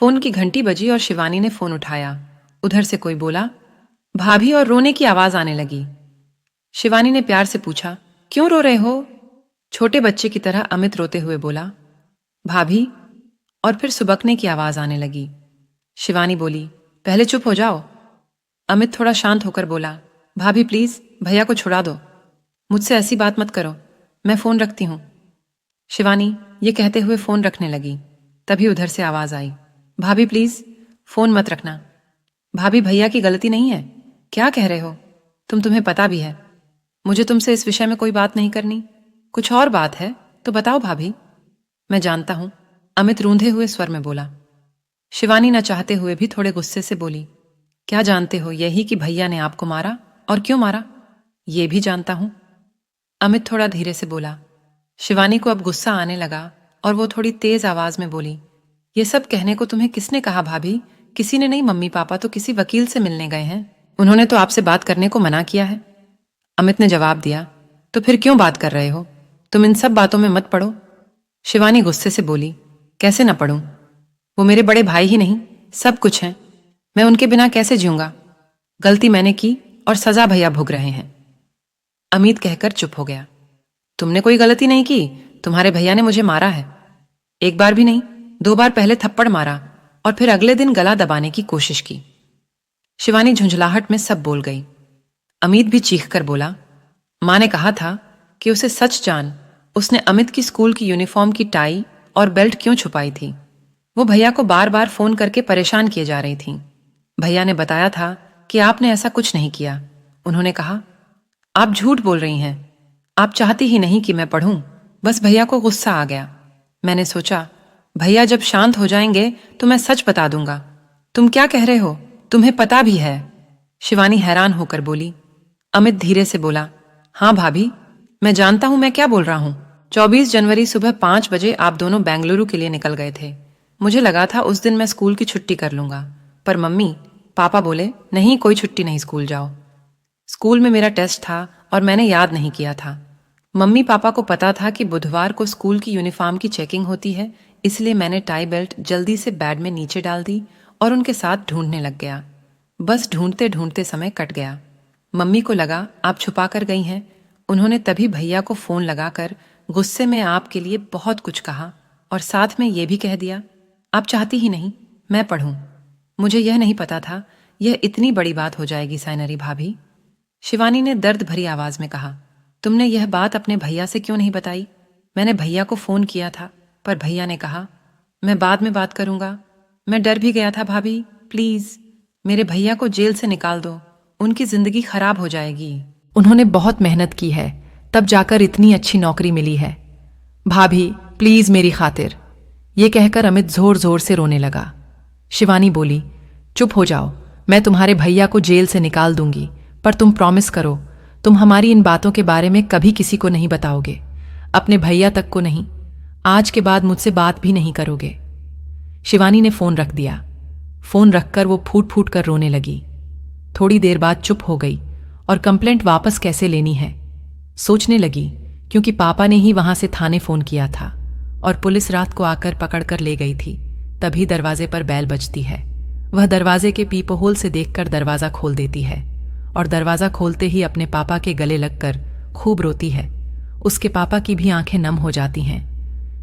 Phone की घंटी बजी और शिवानी ने फोन उठाया। उधर से कोई बोला, भाभी, और रोने की आवाज आने लगी। शिवानी ने प्यार से पूछा, क्यों रो रहे हो? छोटे बच्चे की तरह अमित रोते हुए बोला, भाभी। और फिर सुबकने की आवाज आने लगी। शिवानी बोली, पहले चुप हो जाओ। अमित थोड़ा शांत होकर बोला, भाभी प्लीज, भैया को छुड़ा दो। मुझसे ऐसी बात मत करो, मैं फोन रखती हूं। शिवानी ये कहते हुए फोन रखने लगी। तभी उधर से आवाज आई, भाभी प्लीज, फोन मत रखना। भाभी, भैया की गलती नहीं है। क्या कह रहे हो? तुम्हें पता भी है मुझे तुमसे इस विषय में कोई बात नहीं करनी। कुछ और बात है तो बताओ भाभी। मैं जानता हूं, अमित रूंधे हुए स्वर में बोला। शिवानी न चाहते हुए भी थोड़े गुस्से से बोली, क्या जानते हो? यही कि भैया ने आपको मारा, और क्यों मारा ये भी जानता हूं। अमित थोड़ा धीरे से बोला। शिवानी को अब गुस्सा आने लगा और वो थोड़ी तेज आवाज में बोली, ये सब कहने को तुम्हें किसने कहा भाभी? किसी ने नहीं, मम्मी पापा तो किसी वकील से मिलने गए हैं, उन्होंने तो आपसे बात करने को मना किया है। अमित ने जवाब दिया, तो फिर क्यों बात कर रहे हो? तुम इन सब बातों में मत पड़ो। शिवानी गुस्से से बोली, कैसे ना पढ़ूं? वो मेरे बड़े भाई ही नहीं, सब कुछ हैं। मैं उनके बिना कैसे जीऊंगा? गलती मैंने की और सजा भैया भुग रहे हैं। अमित कहकर चुप हो गया। तुमने कोई गलती नहीं की, तुम्हारे भैया ने मुझे मारा है। एक बार भी नहीं, 2 बार। पहले थप्पड़ मारा और फिर अगले दिन गला दबाने की कोशिश की। शिवानी झुंझलाहट में सब बोल गई। अमित भी चीख कर बोला, मां ने कहा था कि उसे सच जान, उसने अमित की स्कूल की यूनिफॉर्म की टाई और बेल्ट क्यों छुपाई थी? वो भैया को बार बार फोन करके परेशान किए जा रही थी। भैया ने बताया था कि आपने ऐसा कुछ नहीं किया। उन्होंने कहा, आप झूठ बोल रही हैं, आप चाहती ही नहीं कि मैं पढ़ूं। बस भैया को गुस्सा आ गया। मैंने सोचा भैया जब शांत हो जाएंगे तो मैं सच बता दूंगा। तुम क्या कह रहे हो? तुम्हें पता भी है? शिवानी हैरान होकर बोली। अमित धीरे से बोला, हाँ भाभी, मैं जानता हूं मैं क्या बोल रहा हूं। 24 जनवरी सुबह 5 बजे आप दोनों बेंगलुरु के लिए निकल गए थे। मुझे लगा था उस दिन मैं स्कूल की छुट्टी कर लूंगा, पर मम्मी पापा बोले, नहीं, कोई छुट्टी नहीं, स्कूल जाओ। स्कूल में मेरा टेस्ट था और मैंने याद नहीं किया था। मम्मी पापा को पता था कि बुधवार को स्कूल की यूनिफॉर्म की चेकिंग होती है, इसलिए मैंने टाई बेल्ट जल्दी से बैग में नीचे डाल दी और उनके साथ ढूंढने लग गया। बस ढूंढते ढूंढते समय कट गया। मम्मी को लगा आप छुपा कर गई हैं। उन्होंने तभी भैया को फोन लगाकर गुस्से में आपके लिए बहुत कुछ कहा और साथ में ये भी कह दिया, आप चाहती ही नहीं मैं पढ़ूं। मुझे यह नहीं पता था यह इतनी बड़ी बात हो जाएगी साइनरी भाभी। शिवानी ने दर्द भरी आवाज में कहा, तुमने यह बात अपने भैया से क्यों नहीं बताई? मैंने भैया को फोन किया था, पर भैया ने कहा, मैं बाद में बात करूंगा। मैं डर भी गया था भाभी, प्लीज मेरे भैया को जेल से निकाल दो, उनकी जिंदगी खराब हो जाएगी। उन्होंने बहुत मेहनत की है, तब जाकर इतनी अच्छी नौकरी मिली है। भाभी प्लीज मेरी खातिर। ये कहकर अमित जोर जोर से रोने लगा। शिवानी बोली, चुप हो जाओ, मैं तुम्हारे भैया को जेल से निकाल दूंगी, पर तुम प्रॉमिस करो, तुम हमारी इन बातों के बारे में कभी किसी को नहीं बताओगे, अपने भैया तक को नहीं। आज के बाद मुझसे बात भी नहीं करोगे। शिवानी ने फोन रख दिया। फोन रखकर वो फूट फूट कर रोने लगी। थोड़ी देर बाद चुप हो गई और कंप्लेंट वापस कैसे लेनी है सोचने लगी, क्योंकि पापा ने ही वहां से थाने फोन किया था और पुलिस रात को आकर पकड़कर ले गई थी। तभी दरवाजे पर बैल बजती है। वह दरवाजे के पीपोहोल से देखकर दरवाजा खोल देती है और दरवाजा खोलते ही अपने पापा के गले लगकर खूब रोती है। उसके पापा की भी आंखें नम हो जाती हैं।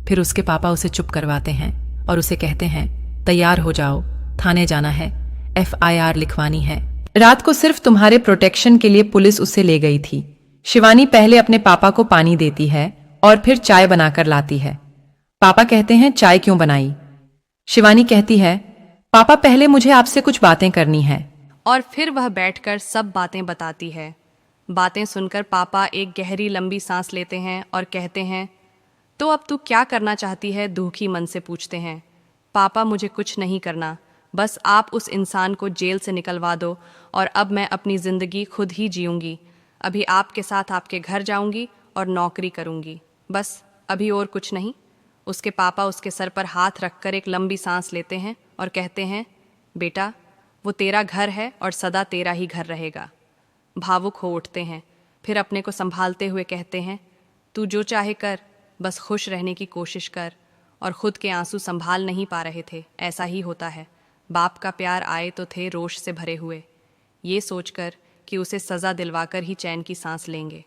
फिर उसके पापा उसे चुप करवाते हैं और उसे कहते हैं, तैयार हो जाओ, थाने जाना है, FIR लिखवानी है। रात को सिर्फ तुम्हारे प्रोटेक्शन के लिए पुलिस उसे ले गई थी। शिवानी पहले अपने पापा को पानी देती है और फिर चाय बनाकर लाती है। पापा कहते हैं, चाय क्यों बनाई? शिवानी कहती है, पापा पहले मुझे आपसे कुछ बातें करनी है। और फिर वह बैठकर सब बातें बताती है। बातें सुनकर पापा एक गहरी लंबी सांस लेते हैं और कहते हैं, तो अब तू क्या करना चाहती है? दुखी मन से पूछते हैं। पापा, मुझे कुछ नहीं करना, बस आप उस इंसान को जेल से निकलवा दो और अब मैं अपनी ज़िंदगी खुद ही जीऊँगी। अभी आपके साथ आपके घर जाऊँगी और नौकरी करूँगी, बस अभी और कुछ नहीं। उसके पापा उसके सर पर हाथ रखकर एक लंबी सांस लेते हैं और कहते हैं, बेटा, वो तेरा घर है और सदा तेरा ही घर रहेगा। भावुक हो उठते हैं, फिर अपने को संभालते हुए कहते हैं, तू जो चाहे कर, बस खुश रहने की कोशिश कर और खुद के आंसू संभाल नहीं पा रहे थे। ऐसा ही होता है, बाप का प्यार आए तो थे रोष से भरे हुए, ये सोचकर कि उसे सज़ा दिलवाकर ही चैन की सांस लेंगे।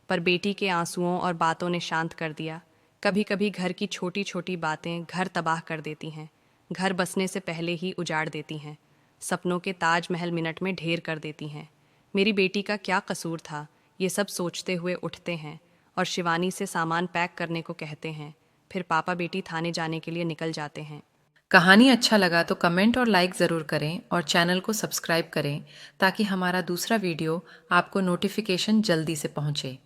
पर बेटी के आंसुओं और बातों ने शांत कर दिया। कभी कभी घर की छोटी छोटी बातें घर तबाह कर देती हैं, घर बसने से पहले ही उजाड़ देती हैं, सपनों के ताजमहल मिनट में ढेर कर देती हैं। मेरी बेटी का क्या कसूर था, ये सब सोचते हुए उठते हैं और शिवानी से सामान पैक करने को कहते हैं। फिर पापा बेटी थाने जाने के लिए निकल जाते हैं। कहानी अच्छा लगा तो कमेंट और लाइक ज़रूर करें और चैनल को सब्सक्राइब करें ताकि हमारा दूसरा वीडियो आपको नोटिफिकेशन जल्दी से पहुंचे।